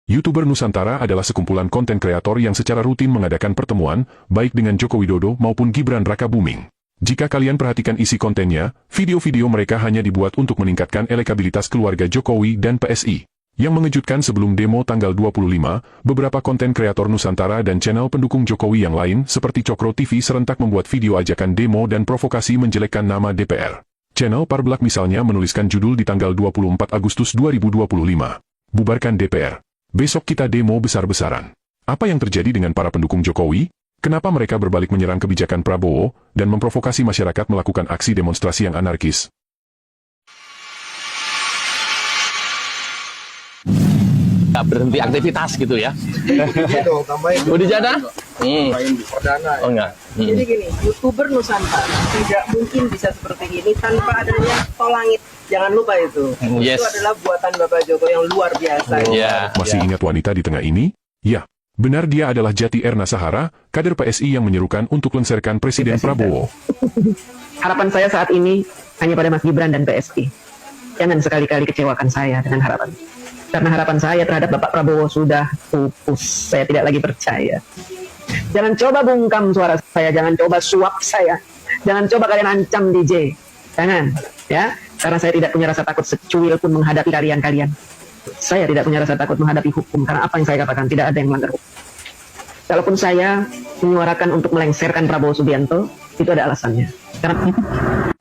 YouTuber Nusantara adalah sekumpulan konten kreator yang secara rutin mengadakan pertemuan, baik dengan Joko Widodo maupun Gibran Rakabuming. Jika kalian perhatikan isi kontennya, video-video mereka hanya dibuat untuk meningkatkan elektabilitas keluarga Jokowi dan PSI. Yang mengejutkan, sebelum demo tanggal 25, beberapa konten kreator Nusantara dan channel pendukung Jokowi yang lain seperti Cokro TV serentak membuat video ajakan demo dan provokasi menjelekkan nama DPR. Channel Parblak misalnya menuliskan judul di tanggal 24 Agustus 2025. Bubarkan DPR. Besok kita demo besar-besaran. Apa yang terjadi dengan para pendukung Jokowi? Kenapa mereka berbalik menyerang kebijakan Prabowo dan memprovokasi masyarakat melakukan aksi demonstrasi yang anarkis? Berhenti aktivitas gitu ya. Gitu, tambahin. Oh, di Jana? Tambahin perdana. Oh enggak. Jadi gini, YouTuber Nusantara tidak mungkin bisa seperti ini tanpa adanya tol langit. Jangan lupa itu. Yes. Itu adalah buatan Bapak Joko yang luar biasa. Ya. Masih ingat wanita di tengah ini? Ya, benar, dia adalah Jati Erna Sahara, kader PSI yang menyerukan untuk lengserkan Presiden Prabowo. Harapan saya saat ini hanya pada Mas Gibran dan PSI. Jangan sekali-kali kecewakan saya dengan harapan. Karena harapan saya terhadap Bapak Prabowo sudah pupus. Saya tidak lagi percaya. Jangan coba bungkam suara saya, jangan coba suap saya. Jangan coba kalian ancam DJ. Jangan, ya. Karena saya tidak punya rasa takut secuil pun menghadapi kalian. Saya tidak punya rasa takut menghadapi hukum. Karena apa yang saya katakan, tidak ada yang melanggar hukum. Kalaupun saya menyuarakan untuk melengserkan Prabowo Subianto, itu ada alasannya. Karena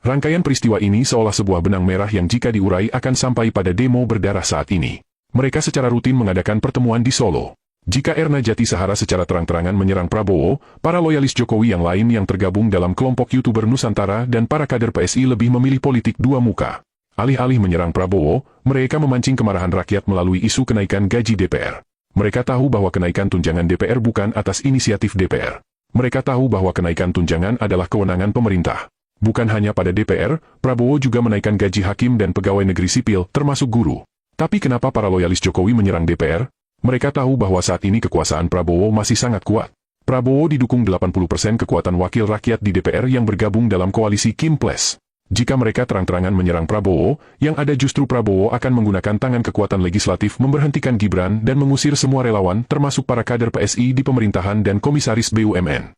Rangkaian peristiwa ini seolah sebuah benang merah yang jika diurai akan sampai pada demo berdarah saat ini. Mereka secara rutin mengadakan pertemuan di Solo. Jika Erna Jati Sahara secara terang-terangan menyerang Prabowo, para loyalis Jokowi yang lain yang tergabung dalam kelompok YouTuber Nusantara dan para kader PSI lebih memilih politik dua muka. Alih-alih menyerang Prabowo, mereka memancing kemarahan rakyat melalui isu kenaikan gaji DPR. Mereka tahu bahwa kenaikan tunjangan DPR bukan atas inisiatif DPR. Mereka tahu bahwa kenaikan tunjangan adalah kewenangan pemerintah. Bukan hanya pada DPR, Prabowo juga menaikkan gaji hakim dan pegawai negeri sipil, termasuk guru. Tapi kenapa para loyalis Jokowi menyerang DPR? Mereka tahu bahwa saat ini kekuasaan Prabowo masih sangat kuat. Prabowo didukung 80% kekuatan wakil rakyat di DPR yang bergabung dalam koalisi Kim Plus. Jika mereka terang-terangan menyerang Prabowo, yang ada justru Prabowo akan menggunakan tangan kekuatan legislatif memberhentikan Gibran dan mengusir semua relawan termasuk para kader PSI di pemerintahan dan komisaris BUMN.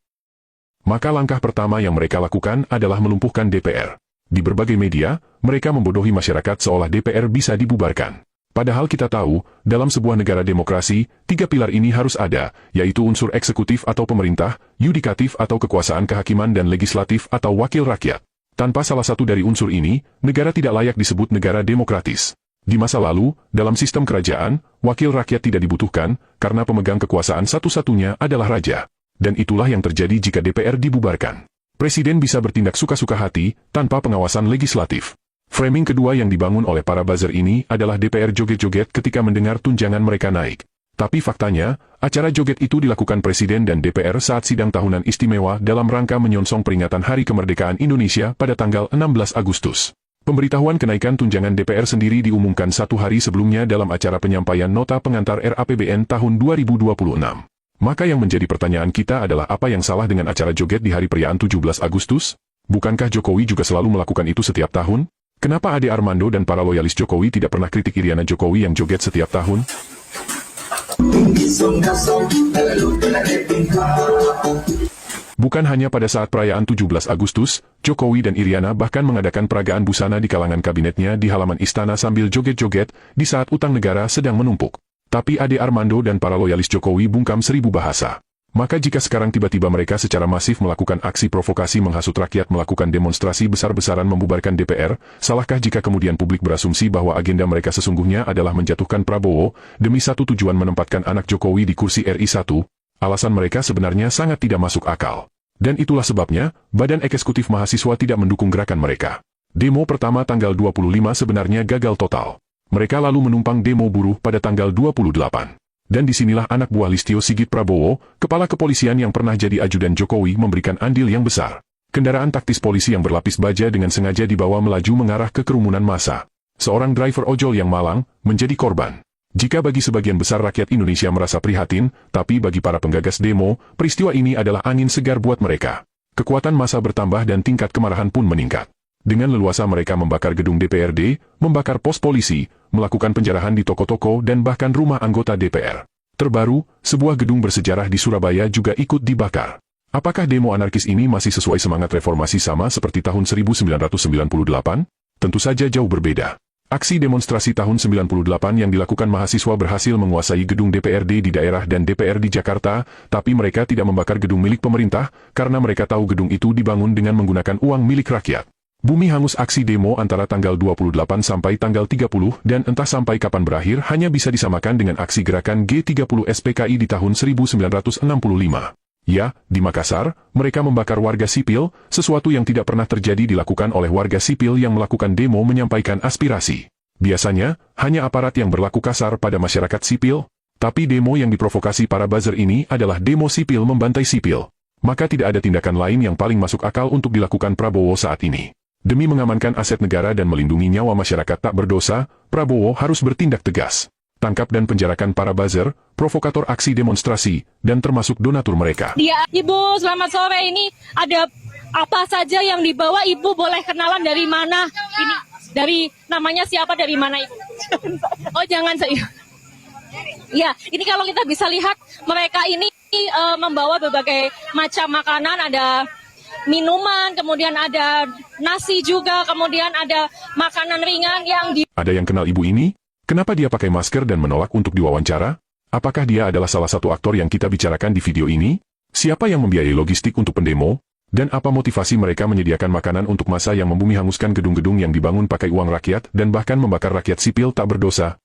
Maka langkah pertama yang mereka lakukan adalah melumpuhkan DPR. Di berbagai media, mereka membodohi masyarakat seolah DPR bisa dibubarkan. Padahal kita tahu, dalam sebuah negara demokrasi, 3 pilar ini harus ada, yaitu unsur eksekutif atau pemerintah, yudikatif atau kekuasaan kehakiman dan legislatif atau wakil rakyat. Tanpa salah satu dari unsur ini, negara tidak layak disebut negara demokratis. Di masa lalu, dalam sistem kerajaan, wakil rakyat tidak dibutuhkan, karena pemegang kekuasaan satu-satunya adalah raja. Dan itulah yang terjadi jika DPR dibubarkan. Presiden bisa bertindak suka-suka hati, tanpa pengawasan legislatif. Framing kedua yang dibangun oleh para buzzer ini adalah DPR joget-joget ketika mendengar tunjangan mereka naik. Tapi faktanya, acara joget itu dilakukan Presiden dan DPR saat sidang tahunan istimewa dalam rangka menyongsong peringatan Hari Kemerdekaan Indonesia pada tanggal 16 Agustus. Pemberitahuan kenaikan tunjangan DPR sendiri diumumkan 1 hari sebelumnya dalam acara penyampaian nota pengantar RAPBN tahun 2026. Maka yang menjadi pertanyaan kita adalah apa yang salah dengan acara joget di hari perayaan 17 Agustus? Bukankah Jokowi juga selalu melakukan itu setiap tahun? Kenapa Ade Armando dan para loyalis Jokowi tidak pernah kritik Iriana Jokowi yang joget setiap tahun? Bukan hanya pada saat perayaan 17 Agustus, Jokowi dan Iriana bahkan mengadakan peragaan busana di kalangan kabinetnya di halaman istana sambil joget-joget di saat utang negara sedang menumpuk. Tapi Ade Armando dan para loyalis Jokowi bungkam 1000 bahasa. Maka jika sekarang tiba-tiba mereka secara masif melakukan aksi provokasi menghasut rakyat melakukan demonstrasi besar-besaran membubarkan DPR, salahkah jika kemudian publik berasumsi bahwa agenda mereka sesungguhnya adalah menjatuhkan Prabowo, demi satu tujuan menempatkan anak Jokowi di kursi RI 1? Alasan mereka sebenarnya sangat tidak masuk akal. Dan itulah sebabnya, Badan Eksekutif Mahasiswa tidak mendukung gerakan mereka. Demo pertama tanggal 25 sebenarnya gagal total. Mereka lalu menumpang demo buruh pada tanggal 28. Dan disinilah anak buah Listio Sigit Prabowo, kepala kepolisian yang pernah jadi ajudan Jokowi memberikan andil yang besar. Kendaraan taktis polisi yang berlapis baja dengan sengaja dibawa melaju mengarah ke kerumunan massa. Seorang driver ojol yang malang, menjadi korban. Jika bagi sebagian besar rakyat Indonesia merasa prihatin, tapi bagi para penggagas demo, peristiwa ini adalah angin segar buat mereka. Kekuatan massa bertambah dan tingkat kemarahan pun meningkat. Dengan leluasa mereka membakar gedung DPRD, membakar pos polisi, melakukan penjarahan di toko-toko dan bahkan rumah anggota DPR. Terbaru, sebuah gedung bersejarah di Surabaya juga ikut dibakar. Apakah demo anarkis ini masih sesuai semangat reformasi sama seperti tahun 1998? Tentu saja jauh berbeda. Aksi demonstrasi tahun 98 yang dilakukan mahasiswa berhasil menguasai gedung DPRD di daerah dan DPR di Jakarta, tapi mereka tidak membakar gedung milik pemerintah karena mereka tahu gedung itu dibangun dengan menggunakan uang milik rakyat. Bumi hangus aksi demo antara tanggal 28 sampai tanggal 30 dan entah sampai kapan berakhir hanya bisa disamakan dengan aksi gerakan G30 SPKI di tahun 1965. Ya, di Makassar, mereka membakar warga sipil, sesuatu yang tidak pernah terjadi dilakukan oleh warga sipil yang melakukan demo menyampaikan aspirasi. Biasanya, hanya aparat yang berlaku kasar pada masyarakat sipil, tapi demo yang diprovokasi para buzzer ini adalah demo sipil membantai sipil. Maka tidak ada tindakan lain yang paling masuk akal untuk dilakukan Prabowo saat ini. Demi mengamankan aset negara dan melindungi nyawa masyarakat tak berdosa, Prabowo harus bertindak tegas. Tangkap dan penjarakan para buzzer, provokator aksi demonstrasi, dan termasuk donatur mereka. Ibu, selamat sore. Ini ada apa saja yang dibawa? Ibu boleh kenalan dari mana? Ini dari namanya siapa, dari mana Ibu? Oh, jangan saya. Ya, ini kalau kita bisa lihat, mereka ini membawa berbagai macam makanan, ada minuman, kemudian ada nasi juga, kemudian ada makanan ringan yang Ada yang kenal ibu ini? Kenapa dia pakai masker dan menolak untuk diwawancara? Apakah dia adalah salah satu aktor yang kita bicarakan di video ini? Siapa yang membiayai logistik untuk pendemo? Dan apa motivasi mereka menyediakan makanan untuk massa yang membumi hanguskan gedung-gedung yang dibangun pakai uang rakyat dan bahkan membakar rakyat sipil tak berdosa?